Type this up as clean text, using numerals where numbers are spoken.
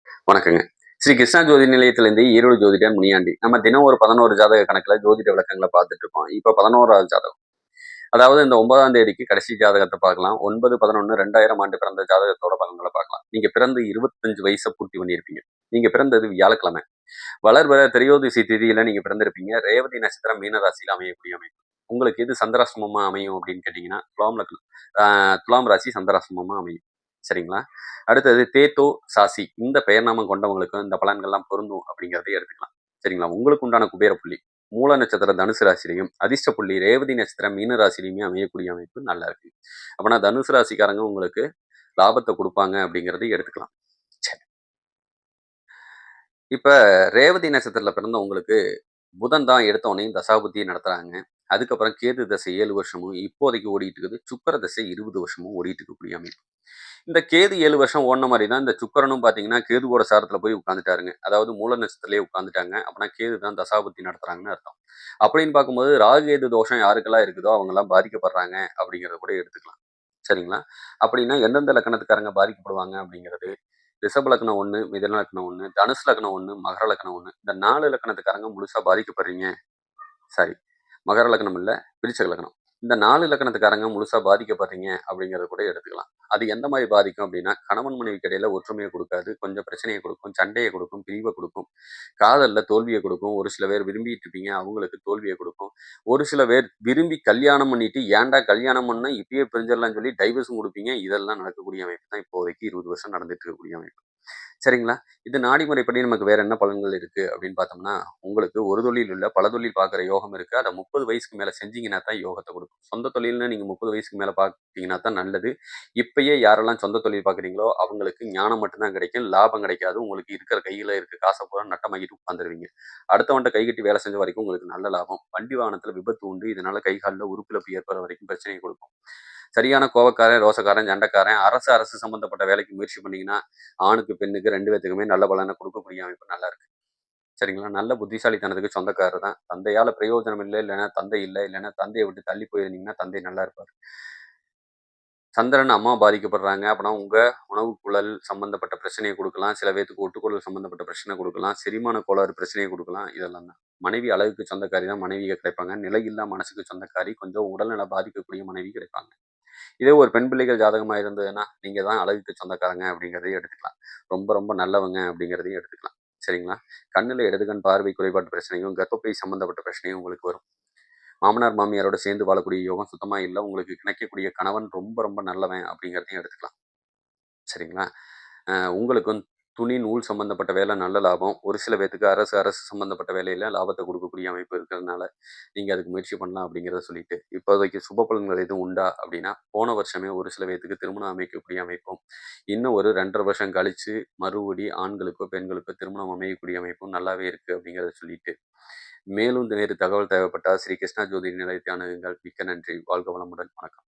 வணக்கங்க. ஸ்ரீ கிருஷ்ணா ஜோதி நிலையத்திலிருந்து ஈரோடு ஜோதிடர் முனியாண்டி. நம்ம தினம் ஒரு 11 ஜாதக கணக்குல ஜோதிட விளக்கங்கள பார்த்துட்டு இருக்கோம். இப்ப 11வது ஜாதகம். அதாவது இந்த 9ஆம் தேதிக்கு கடைசி ஜாதகத்த பார்க்கலாம். 9/11/2000 ஆண்டு பிறந்த ஜாதகத்தோட பலன்கள பார்க்கலாம். நீங்க பிறந்து 25 வயச பூர்த்தி பண்ணியிருப்பீங்க. நீங்க பிறந்தது வியாழக்கிழமை. வளர்பிற திரையோதசி திதியில நீங்க பிறந்திருப்பீங்க. ரேவதி நட்சத்திரம் மீன ராசியில அமையக்கூடிய அமைப்பு. உங்களுக்கு எது சந்திராஷ்டமமா அமையும் அப்படின்னு கேட்டீங்கன்னா, துலாம் ராசி சந்திராஷ்டமமா அமையும். சரிங்களா? அடுத்தது தேத்தோ, சாசி இந்த பெயர் நாமம் கொண்டவங்களுக்கும் இந்த பலன்கள்லாம் பொருந்தும் அப்படிங்கிறதை எடுத்துக்கலாம். சரிங்களா? உங்களுக்கு உண்டான குபேர புள்ளி மூல நட்சத்திரம் தனுசு ராசிலையும், அதிர்ஷ்ட புள்ளி ரேவதி நட்சத்திரம் மீன ராசிலையுமே அமையக்கூடிய அமைப்பு நல்லா இருக்கு. அப்பனா தனுசு ராசிக்காரங்க உங்களுக்கு லாபத்தை கொடுப்பாங்க அப்படிங்கிறதை எடுத்துக்கலாம். சரி. இப்ப ரேவதி நட்சத்திரத்துல பிறந்த உங்களுக்கு புதன் தான் எடுத்த உடனே தசாபுத்தியை நடத்துறாங்க. அதுக்கப்புறம் கேது தசை 7 வருஷமும் இப்போதைக்கு ஓடிட்டு இருக்குது. சுக்கர தசை 20 வருஷமும் ஓடிட்டு இருக்கக்கூடிய அமைப்பு. இந்த கேது 7 வருஷம் ஓடுன மாதிரி தான் இந்த சுக்கரனும் பார்த்தீங்கன்னா, கேதுவோட சாரத்துல போய் உட்காந்துட்டாருங்க. அதாவது மூல நட்சத்திரத்திலேயே உட்காந்துட்டாங்க. அப்பனா கேது தான் தசாபுத்தி நடத்துறாங்கன்னு அர்த்தம். அப்படின்னு பார்க்கும்போது ராகு கேது தோஷம் யாருக்கெல்லாம் இருக்குதோ அவங்கெல்லாம் பாதிக்கப்படுறாங்க அப்படிங்கிறத கூட எடுத்துக்கலாம். சரிங்களா? அப்படின்னா எந்தெந்த லக்கணத்துக்காரங்க பாதிக்கப்படுவாங்க அப்படிங்கிறது, ரிஷப லக்னம் 1, மிதுன லக்னம் 1, தனுசு லக்னம் 1, மகர லக்னம் 1. இந்த 4 லக்கணத்துக்காரங்க முழுசா பாதிக்கப்படுறீங்க. சாரி, மகர லக்னம் இல்ல, விருச்சிக லக்னம். இந்த 4 லக்கணத்துக்காரங்க முழுசா பாதிக்கப்படுறீங்க அப்படிங்கிறத கூட எடுத்துக்கலாம். அது எந்த மாதிரி பாதிக்கும் அப்படின்னா, கணவன் மனைவிக்கு இடையில ஒற்றுமையை கொடுக்காது. கொஞ்சம் பிரச்சனையை கொடுக்கும், சண்டையை கொடுக்கும், பிரிவை கொடுக்கும். காதல்ல தோல்வியை கொடுக்கும். ஒரு சில பேர் விரும்பிட்டு இருப்பீங்க, அவங்களுக்கு தோல்வியை கொடுக்கும். ஒரு சில பேர் விரும்பி கல்யாணம் பண்ணிட்டு, ஏன்டா கல்யாணம் பண்ண இப்பயே பிரிஞ்சிடலாம்னு சொல்லி டைவர்ஸும் கொடுப்பீங்க. இதெல்லாம் நடக்கக்கூடிய அமைப்பு தான் இப்போதைக்கு 20 வருஷம் நடந்துட்டு இருக்கக்கூடிய அமைப்பு. சரிங்களா? இது நாடி முறைப்படி நமக்கு வேற என்ன பலன்கள் இருக்கு அப்படின்னு பார்த்தோம்னா, உங்களுக்கு ஒரு தொழில் இல்ல, பல தொழில் பார்க்குற யோகம் இருக்கு. அத 30 வயசுக்கு மேல செஞ்சீங்கன்னா தான் யோகத்த கொடுக்கும். சொந்த தொழில்னு நீங்க 30 வயசுக்கு மேல பார்த்தீங்கன்னா தான் நல்லது. இப்பயே யாரெல்லாம் சொந்த தொழில் பார்க்குறீங்களோ, அவங்களுக்கு ஞானம் மட்டும் தான் கிடைக்கும். லாபம் கிடைக்காது. உங்களுக்கு இருக்கிற கையில இருக்க காச பூரா நட்டமாக்கிட்டு உட்காந்துருவீங்க. அடுத்தவன்ட்ட கைகட்டி வேலை செஞ்ச வரைக்கும் உங்களுக்கு நல்ல லாபம். வண்டி வாகனத்துல விபத்து உண்டு. இதனால கை கால்ல உறுப்பிழப்பு ஏற்படுற வரைக்கும் பிரச்சனையை கொடுக்கும். சரியான கோவக்காரன், ரோசக்காரன், சண்டைக்காரன், அரசு சம்பந்தப்பட்ட வேலைக்கு முயற்சி பண்ணீங்கன்னா, ஆணுக்கு, பெண்ணுக்கு 2 பேத்துக்குமே நல்ல பலன குடுக்கக்கூடிய அமைப்பு நல்லா இருக்கு. சரிங்களா? நல்ல புத்திசாலித்தனத்துக்கு சொந்தக்காரர் தான். தந்தையால பிரயோஜனம் இல்ல, இல்லன்னா தந்தை இல்ல, இல்லன்னா தந்தைய விட்டு தள்ளி போயிருந்தீங்கன்னா, தந்தை நல்லா இருப்பாரு. சந்திரன் அம்மா பாதிக்கப்படுறாங்க. அப்பன்னா உங்க உணவு குழல் சம்பந்தப்பட்ட பிரச்சனைய குடுக்கலாம். சில பேத்துக்கு ஒட்டுக்குழல் சம்பந்தப்பட்ட பிரச்சனை குடுக்கலாம். செரிமான கோளாறு பிரச்சனைய குடுக்கலாம். இதெல்லாம் தான். மனைவி அழகுக்கு சொந்தக்காரி தான் மனைவியா கிடைப்பாங்க. நிலையில்லா மனசுக்கு சொந்தக்காரி, கொஞ்சம் உடல்நல பாதிக்கக்கூடிய மனைவி கிடைப்பாங்க. இதே ஒரு பெண் பிள்ளைகள் ஜாதகமா இருந்ததுன்னா, நீங்க தான் அழகுக்கு சொந்தக்காரங்க அப்படிங்கிறதையும் எடுத்துக்கலாம். ரொம்ப ரொம்ப நல்லவங்க அப்படிங்கிறதையும் எடுத்துக்கலாம். சரிங்களா? கண்ணுல இடதுகண் பார்வை குறைபாட்டு பிரச்சனையும், கர்ப்பப்பை சம்பந்தப்பட்ட பிரச்சனையும் உங்களுக்கு வரும். மாமனார், மாமியாரோட சேர்ந்து வாழக்கூடிய யோகம் சுத்தமா இல்ல. உங்களுக்கு கிடைக்கக்கூடிய கணவன் ரொம்ப ரொம்ப நல்லவன் அப்படிங்கிறதையும் எடுத்துக்கலாம். சரிங்களா? உங்களுக்கு துணி, நூல் சம்மந்தப்பட்ட வேலை நல்ல லாபம். ஒரு சில பேத்துக்கு அரசு சம்மந்தப்பட்ட வேலையில லாபத்த குடுக்கக்கூடிய அமைப்பு இருக்கிறதுனால, நீங்க அதுக்கு முயற்சி பண்ணலாம் அப்படிங்கிறத சொல்லிட்டு, இப்போதைக்கு சுப பலன்கள் எதுவும் உண்டா அப்படின்னா, போன வருஷமே ஒரு சில பேத்துக்கு திருமணம் அமைக்கக்கூடிய அமைப்பும், இன்னும் ஒரு 2 1/2 வருஷம் கழிச்சு மறுபடி ஆண்களுக்கோ, பெண்களுக்கோ திருமணம் அமையக்கூடிய அமைப்பும் நல்லாவே இருக்கு அப்படிங்கிறத சொல்லிட்டு, மேலும் வேறு தகவல் தேவைப்பட்டால் ஸ்ரீ கிருஷ்ணா ஜோதி நிலையத்தை அணுகுங்கள். மிக்க நன்றி. வாழ்க வளமுடன். வணக்கம்.